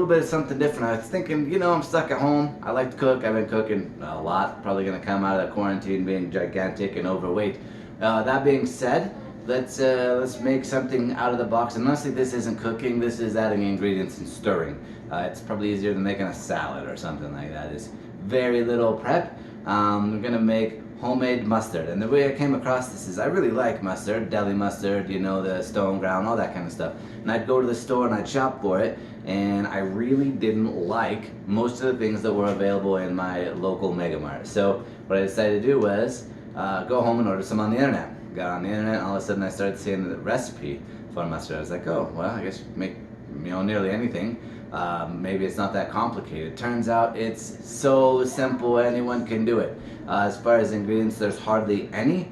bit of something different. I was thinking, you know, I'm stuck at home. I like to cook. I've been cooking a lot. Probably gonna come out of the quarantine being gigantic and overweight. That being said, let's make something out of the box. And honestly, this isn't cooking. This is adding ingredients and stirring. It's probably easier than making a salad or something like that. It's very little prep. We're gonna make homemade mustard, and the way I came across this is I really like mustard, deli mustard, you know, the stone ground, all that kind of stuff. And I'd go to the store and I'd shop for it, and I really didn't like most of the things that were available in my local Mega Mart. So what I decided to do was go home and order some on the internet. Got on the internet, and all of a sudden I started seeing the recipe for mustard. I was like, oh, well, I guess make, you know, nearly anything. Maybe it's not that complicated. Turns out it's so simple, anyone can do it. As far as ingredients, there's hardly any.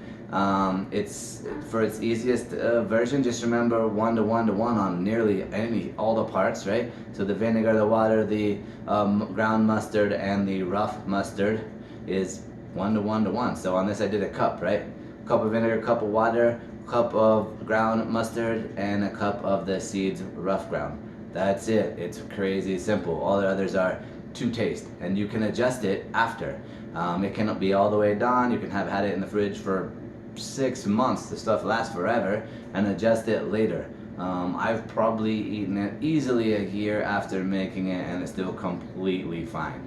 It's for its easiest version, just remember 1 to 1 to 1 on nearly all the parts, right? So the vinegar, the water, the ground mustard, and the rough mustard is 1 to 1 to 1. So on this I did a cup, right? Cup of vinegar, cup of water, cup of ground mustard, and a cup of the seeds rough ground. That's it. It's crazy simple. All the others are to taste, and you can adjust it after. It cannot be all the way done. You can have had it in the fridge for 6 months. The stuff lasts forever, and adjust it later. I've probably eaten it easily a year after making it, and it's still completely fine.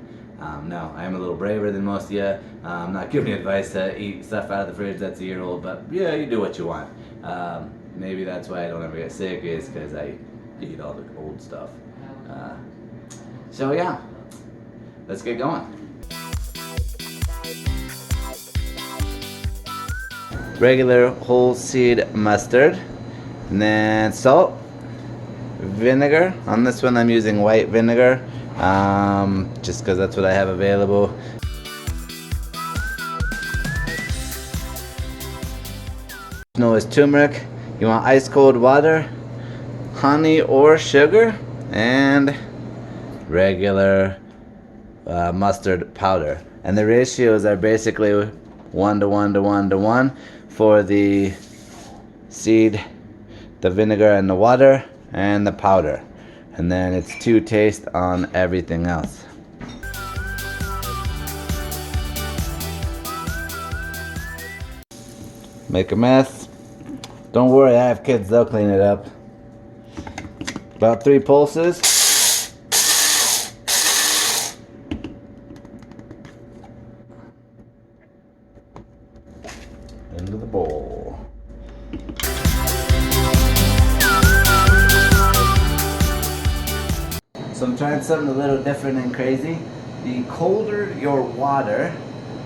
No, I'm a little braver than most of you. I'm not giving you advice to eat stuff out of the fridge that's a year old, but yeah, you do what you want. Maybe that's why I don't ever get sick, is because I eat all the old stuff. So yeah, let's get going. Regular whole seed mustard, and then salt, vinegar. On this one I'm using white vinegar, just because that's what I have available. No, is turmeric. You want ice cold water, honey or sugar, and regular mustard powder. And the ratios are basically 1 to 1 to 1 to 1 for the seed, the vinegar, and the water, and the powder. And then it's to taste on everything else. Make a mess. Don't worry, I have kids, they'll clean it up. About 3 pulses. Into the bowl. So I'm trying something a little different and crazy. The colder your water,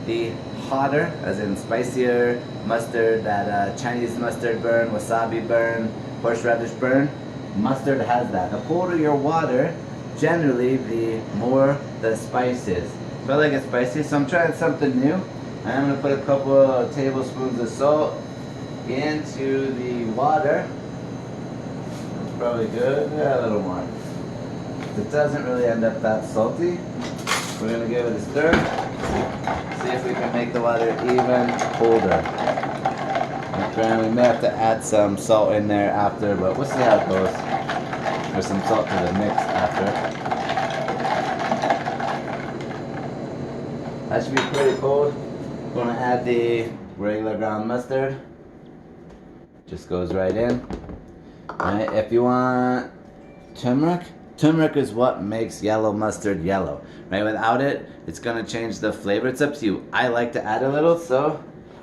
the hotter, as in spicier mustard, that Chinese mustard burn, wasabi burn, horseradish burn. Mustard has that. The colder your water, generally the more the spice is. So I like it spicy, so I'm trying something new. I'm going to put a couple of tablespoons of salt into the water. That's probably good. Yeah, a little more. If it doesn't really end up that salty, we're going to give it a stir. See if we can make the water even colder. Okay, we may have to add some salt in there after, but we'll see how it goes. There's some salt to the mix after. That should be pretty cold. We're going to add the regular ground mustard. Just goes right in. Alright, if you want turmeric, turmeric is what makes yellow mustard yellow. Right, without it, it's going to change the flavor. It's up to you. I like to add a little, so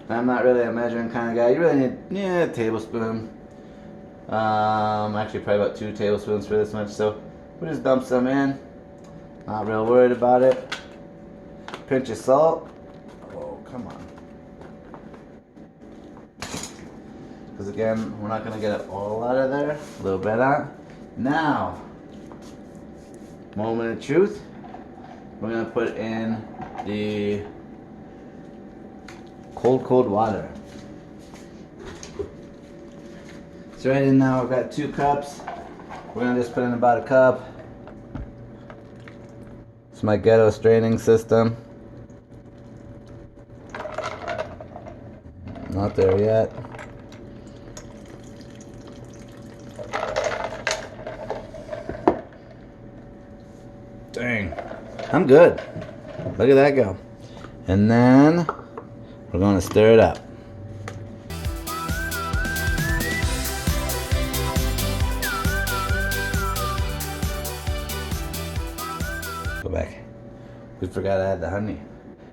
I'm not really a measuring kind of guy. You really need, a tablespoon. Actually probably about 2 tablespoons for this much, so we'll just dump some in. Not real worried about it. Pinch of salt. Oh, come on. Because again, we're not going to get it all out of there. A little bit out. Now, moment of truth. We're going to put in the cold water. So right in now, I've got 2 cups. We're going to just put in about a cup. It's my ghetto straining system. Not there yet. Dang. I'm good. Look at that go. And then we're going to stir it up. Go back. We forgot to add the honey.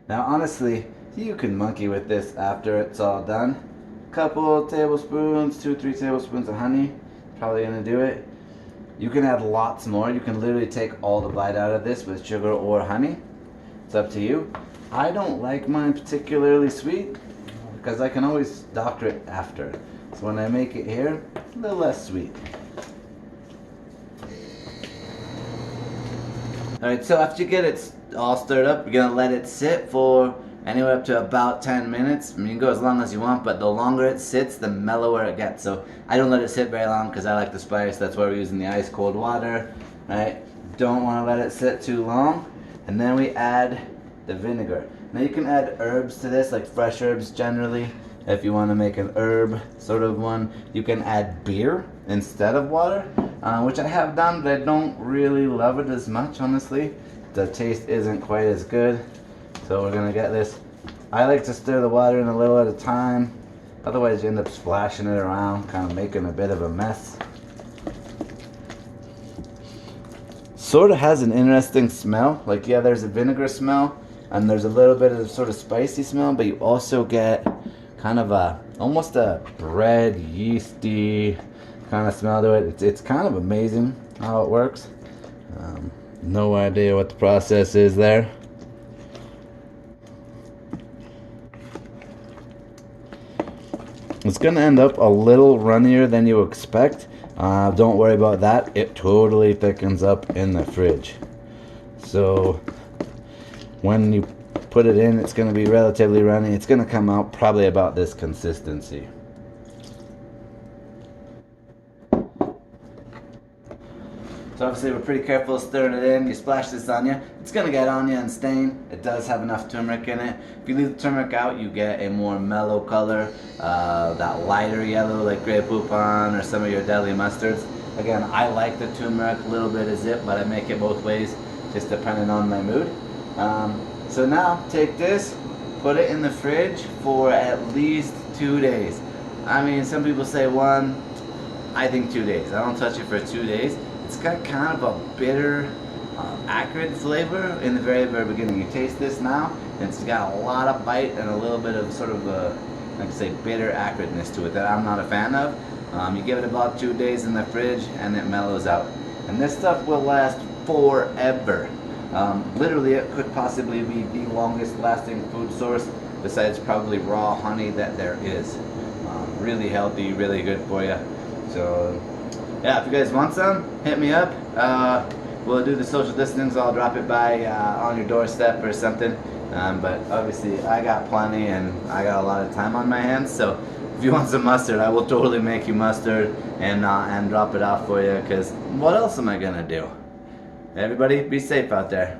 Now honestly, you can monkey with this after it's all done. Couple tablespoons, 2-3 tablespoons of honey, probably gonna do it. You can add lots more. You can literally take all the bite out of this with sugar or honey. It's up to you. I don't like mine particularly sweet because I can always doctor it after. So when I make it here, a little less sweet. Alright, so after you get it all stirred up, you're gonna let it sit for anywhere up to about 10 minutes. I mean, you can go as long as you want, but the longer it sits, the mellower it gets. So I don't let it sit very long because I like the spice. That's why we're using the ice cold water, right? Don't want to let it sit too long. And then we add the vinegar. Now you can add herbs to this, like fresh herbs generally. If you want to make an herb sort of one, you can add beer instead of water, which I have done, but I don't really love it as much, honestly. The taste isn't quite as good. So we're gonna get this. I like to stir the water in a little at a time. Otherwise you end up splashing it around, kind of making a bit of a mess. Sort of has an interesting smell. Like, yeah, there's a vinegar smell and there's a little bit of sort of spicy smell, but you also get kind of a, almost a bread, yeasty kind of smell to it. It's kind of amazing how it works. No idea what the process is there. It's gonna end up a little runnier than you expect. Don't worry about that. It totally thickens up in the fridge. So when you put it in, it's gonna be relatively runny. It's gonna come out probably about this consistency. So obviously we're pretty careful stirring it in. You splash this on you. It's gonna get on you and stain. It does have enough turmeric in it. If you leave the turmeric out, you get a more mellow color, that lighter yellow like Grey Poupon or some of your deli mustards. Again, I like the turmeric, a little bit is it, but I make it both ways, just depending on my mood. So now take this, put it in the fridge for at least 2 days. I mean, some people say 1. I think 2 days. I don't touch it for 2 days. It's got kind of a bitter, acrid flavor in the very, very beginning. You taste this now, and it's got a lot of bite and a little bit of sort of a, like I say, bitter acridness to it that I'm not a fan of. You give it about 2 days in the fridge, and it mellows out. And this stuff will last forever. Literally, it could possibly be the longest lasting food source, besides probably raw honey that there is. Really healthy, really good for you. So yeah, if you guys want some, hit me up. We'll do the social distancing, so I'll drop it by on your doorstep or something. But obviously I got plenty and I got a lot of time on my hands, so if you want some mustard, I will totally make you mustard and drop it off for you, because what else am I gonna do? Everybody be safe out there.